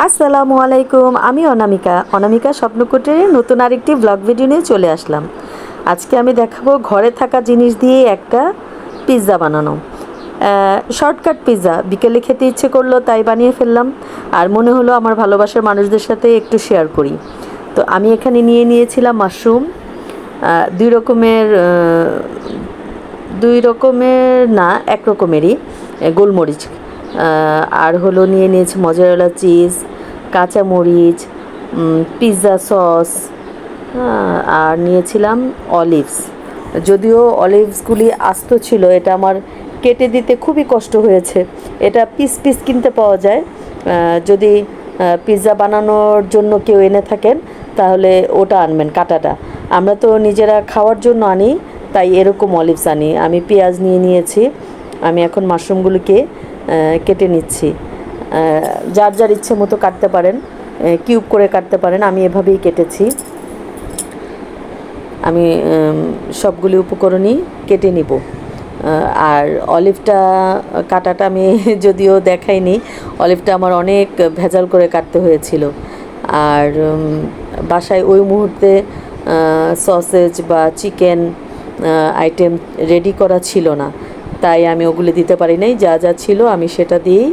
আসসালামু আলাইকুম। আমি অনামিকা স্বপ্নকুটিরে নতুন আরেকটি ব্লগ ভিডিও নিয়ে চলে আসলাম। আজকে আমি দেখাবো ঘরে থাকা জিনিস দিয়ে একটা পিৎজা বানানো। শর্টকাট পিৎজা, বিকেলে খেতে ইচ্ছে করলো তাই বানিয়ে ফেললাম। আর মনে হলো আমার ভালোবাসার মানুষদের সাথে একটু শেয়ার করি। তো আমি এখানে নিয়েছিলাম মাশরুম, দুই রকমের, না, এক রকমেরই গোলমরিচ, আর হলো নিয়েছি মজারেলা চিজ, কাঁচামরিচ, পিৎজা সস, আর নিয়েছিলাম অলিভস। যদিও অলিভসগুলি আস্ত ছিল, এটা আমার কেটে দিতে খুবই কষ্ট হয়েছে। এটা পিস পিস কিনতে পাওয়া যায়। যদি পিৎজা বানানোর জন্য কেউ এনে থাকেন তাহলে ওটা আনবেন, কাটাটা। আমরা তো নিজেরা খাওয়ার জন্য আনি, তাই এরকম অলিভস আনি। আমি পেঁয়াজ নিয়েছি। আমি এখন মাশরুমগুলোকে কেটে নিচ্ছি। যার যার ইচ্ছে মতো কাটতে পারেন, কিউব করে কাটতে পারেন। আমি এভাবেই কেটেছি। আমি সবগুলি উপকরণই কেটে নিব। আর অলিভটা কাটাটা আমি যদিও দেখাইনি, অলিভটা আমার অনেক ভেজাল করে কাটতে হয়েছিল। আর বাসায় ওই মুহূর্তে সসেজ বা চিকেন আইটেম রেডি করা ছিল না, তাই আমি ওগুলো দিতে পারি নাই। যা যা ছিল আমি সেটা দিয়েই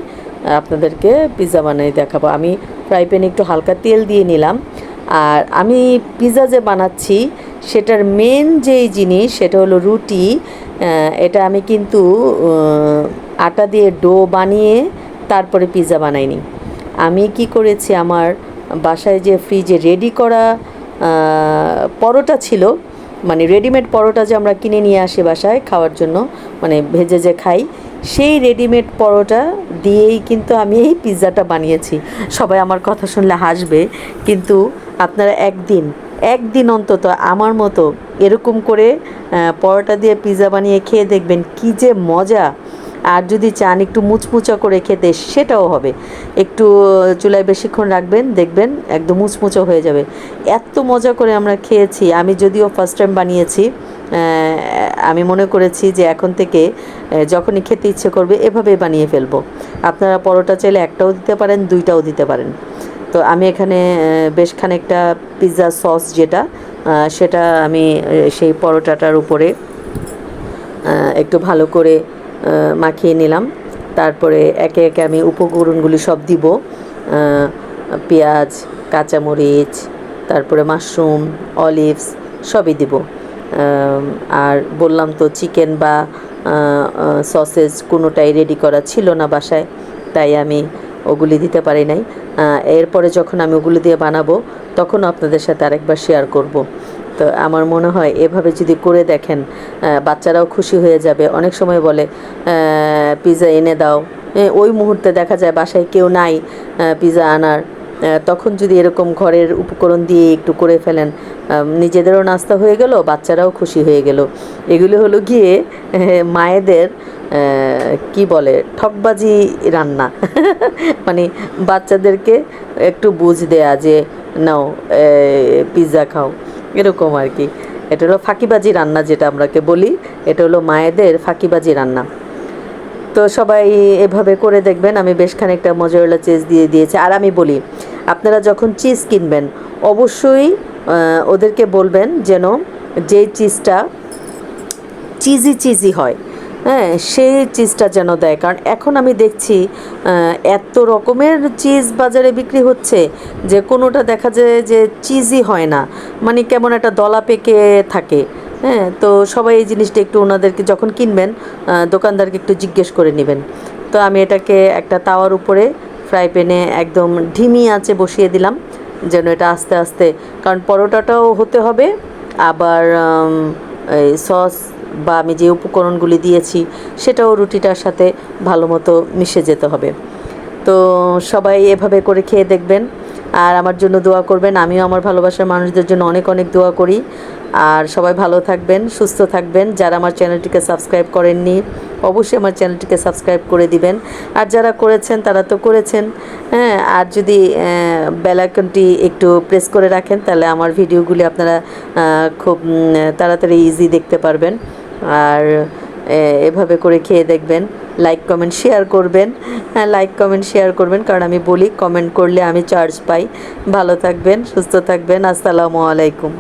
আপনাদেরকে পিৎজা বানিয়ে দেখাবো। আমি ফ্রাই প্যানে একটু হালকা তেল দিয়ে নিলাম। আর আমি পিৎজা যে বানাচ্ছি সেটার মেন যেই জিনিস সেটা হলো রুটি। এটা আমি কিন্তু আটা দিয়ে ডো বানিয়ে তারপরে পিৎজা বানাইনি। আমি কি করেছি, আমার বাসায় যে ফ্রিজে রেডি করা পরোটা ছিল, মানে রেডিমেড পরোটা যে আমরা কিনে নিয়ে আসি বাসায় খাওয়ার জন্য, মানে ভেজে যে খাই, সেই রেডিমেড পরোটা দিয়েই কিন্তু আমি এই পিৎজাটা বানিয়েছি। সবাই আমার কথা শুনলে হাসবে, কিন্তু আপনারা একদিন অন্তত আমার মতো এরকম করে পরোটা দিয়ে পিৎজা বানিয়ে খেয়ে দেখবেন কী যে মজা। আর যদি চান একটু মুচমুচা করে খেতে, সেটাও হবে। একটু চুলায় বেশিক্ষণ রাখবেন, দেখবেন একদম মুচমুচা হয়ে যাবে। এত মজা করে আমরা খেয়েছি। আমি যদিও ফার্স্ট টাইম বানিয়েছি, আমি মনে করেছি যে এখন থেকে যখনই খেতে ইচ্ছে করবে এভাবেই বানিয়ে ফেলবো। আপনারা পরোটা চাইলে একটাও দিতে পারেন, দুইটাও দিতে পারেন। তো আমি এখানে বেশ খানিকটা পিৎজা সস যেটা, সেটা আমি সেই পরোটাটার উপরে একটু ভালো করে মাখিয়ে নিলাম। তারপরে একে একে আমি উপকরণগুলি সব দিব। পেঁয়াজ, কাঁচামরিচ, তারপরে মাশরুম, অলিভস সবই দিব। আর বললাম তো চিকেন বা সসেজ কোনোটাই রেডি করা ছিল না বাসায়, তাই আমি ওগুলি দিতে পারি নাই। এরপরে যখন আমি ওগুলি দিয়ে বানাবো তখন আপনাদের সাথে আরেকবার শেয়ার করব। তো আমার মনে হয় এভাবে যদি করে দেখেন, বাচ্চারাও খুশি হয়ে যাবে। অনেক সময় বলে পিৎজা এনে দাও, ওই মুহূর্তে দেখা যায় বাসায় কেউ নাই পিৎজা আনার। তখন যদি এরকম ঘরের উপকরণ দিয়ে একটু করে ফেলেন, নিজেদেরও নাস্তা হয়ে গেল, বাচ্চারাও খুশি হয়ে গেল। এগুলো হলো গিয়ে মায়েদের কি বলে, ঠকবাজি রান্না। মানে বাচ্চাদেরকে একটু বুঝ দেয়া যে নাও পিৎজা খাও, এরকম আর কি। এটা হলো ফাঁকিবাজি রান্না, যেটা আমরাকে বলি, এটা হলো মায়েদের ফাঁকিবাজি রান্না। তো সবাই এভাবে করে দেখবেন। আমি বেশ খানিকটা মোজারেলা চিজ দিয়ে দিয়েছি। আর আমি বলি, আপনারা যখন চিজ কিনবেন অবশ্যই ওদেরকে বলবেন যেন যেই চিজটা চিজি হয়, হ্যাঁ, সেই চিজটা যেন দেয়। কারণ এখন আমি দেখছি এত রকমের চিজ বাজারে বিক্রি হচ্ছে যে কোনোটা দেখা যায় যে চিজি হয় না, মানে কেমন একটা দলা পেকে থাকে। হ্যাঁ, তো সবাই এই জিনিসটা একটু ওনাদেরকে যখন কিনবেন দোকানদারকে একটু জিজ্ঞেস করে নেবেন। তো আমি এটাকে একটা তাওয়ার উপরে ফ্রাই প্যানে একদম ধিমি আঁচে বসিয়ে দিলাম, যেন এটা আস্তে আস্তে, কারণ পরোটাটাও হতে হবে, আবার এই সস বা আমি যে উপকরণগুলি দিয়েছি সেটাও রুটিটার সাথে ভালো মতো মিশে যেতে হবে। তো সবাই এভাবে করে খেয়ে দেখবেন আর আমার জন্য দোয়া করবেন। আমিও আমার ভালোবাসার মানুষদের জন্য অনেক অনেক দোয়া করি। আর সবাই ভালো থাকবেন, সুস্থ থাকবেন। যারা আমার চ্যানেলটিকে সাবস্ক্রাইব করেননি অবশ্যই আমার চ্যানেলটিকে সাবস্ক্রাইব করে দিবেন। আর যারা করেছেন তারা তো করেছেন, হ্যাঁ। আর যদি বেল আইকনটি একটু প্রেস করে রাখেন তাহলে আমার ভিডিওগুলি আপনারা খুব তাড়াতাড়ি ইজি দেখতে পারবেন। আর এভাবে করে খেয়ে দেখবেন। লাইক কমেন্ট শেয়ার করবেন। হ্যাঁ, লাইক কমেন্ট শেয়ার করবেন, কারণ আমি বলি কমেন্ট করলে আমি চার্জ পাই। ভালো থাকবেন, সুস্থ থাকবেন। আসসালামু আলাইকুম।